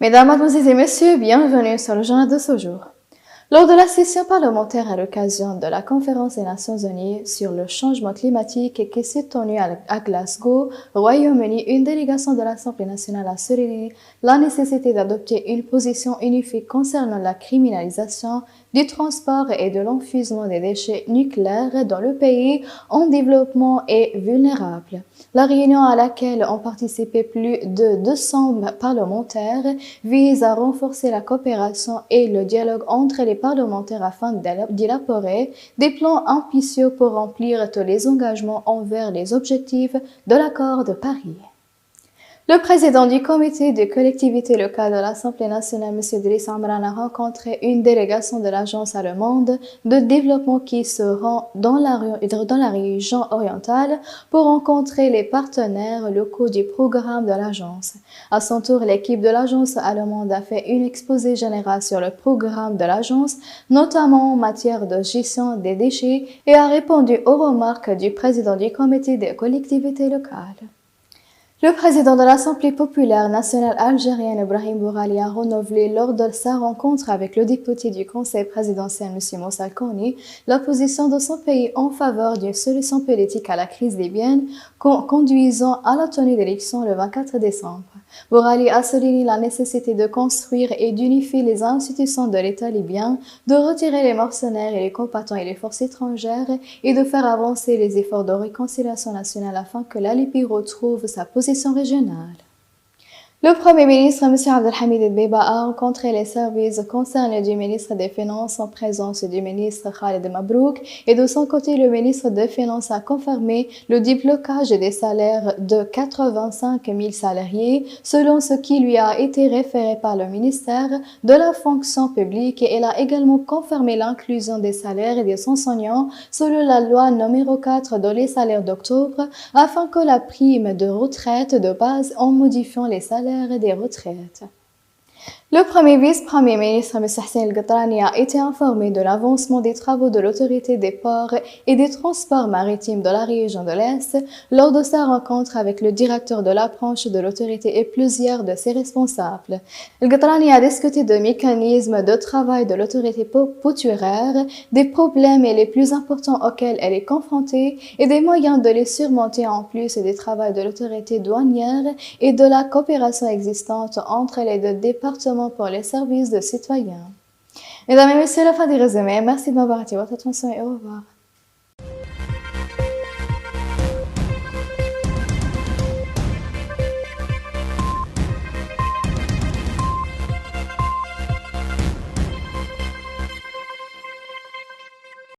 Mesdames, Mademoiselles et Messieurs, bienvenue sur le journal de ce jour. Lors de la session parlementaire à l'occasion de la conférence des Nations Unies sur le changement climatique qui s'est tenue à Glasgow, au Royaume-Uni, une délégation de l'Assemblée nationale a souligné la nécessité d'adopter une position unifiée concernant la criminalisation du transport et de l'enfouissement des déchets nucléaires dans le pays en développement et vulnérable. La réunion à laquelle ont participé plus de 200 parlementaires vise à renforcer la coopération et le dialogue entre les parlementaires afin d'élaborer des plans ambitieux pour remplir tous les engagements envers les objectifs de l'accord de Paris. Le président du comité de collectivités locales de l'Assemblée nationale, M. Driss Amran, a rencontré une délégation de l'Agence allemande de développement qui se rend dans la région orientale pour rencontrer les partenaires locaux du programme de l'agence. À son tour, l'équipe de l'Agence allemande a fait une exposé générale sur le programme de l'agence, notamment en matière de gestion des déchets, et a répondu aux remarques du président du comité des collectivités locales. Le président de l'Assemblée populaire nationale algérienne, Ibrahim Bourali, a renouvelé lors de sa rencontre avec le député du Conseil présidentiel, M. Moussa Kouni, la position de son pays en faveur d'une solution politique à la crise libyenne, conduisant à la tenue d'élections le 24 décembre. Bourali a souligné la nécessité de construire et d'unifier les institutions de l'État libyen, de retirer les mercenaires et les combattants et les forces étrangères et de faire avancer les efforts de réconciliation nationale afin que la Libye retrouve sa position régionale. Le Premier ministre, M. Abdelhamid El-Beiba, a rencontré les services concernés du ministre des Finances en présence du ministre Khaled Mabrouk et de son côté, le ministre des Finances a confirmé le déblocage des salaires de 85 000 salariés selon ce qui lui a été référé par le ministère de la fonction publique et elle a également confirmé l'inclusion des salaires et des enseignants selon la loi numéro 4 dans les salaires d'octobre afin que la prime de retraite de base en modifiant les salaires et des retraites. Le premier vice-premier ministre, M. Hassan El-Gattani, a été informé de l'avancement des travaux de l'autorité des ports et des transports maritimes de la région de l'Est lors de sa rencontre avec le directeur de la branche de l'autorité et plusieurs de ses responsables. El-Gattani a discuté de mécanismes de travail de l'autorité portuaire, des problèmes les plus importants auxquels elle est confrontée et des moyens de les surmonter en plus des travaux de l'autorité douanière et de la coopération existante entre les deux départements pour les services de citoyens. Mesdames et messieurs, la fin du résumé. Merci de m'avoir attiré votre attention et au revoir.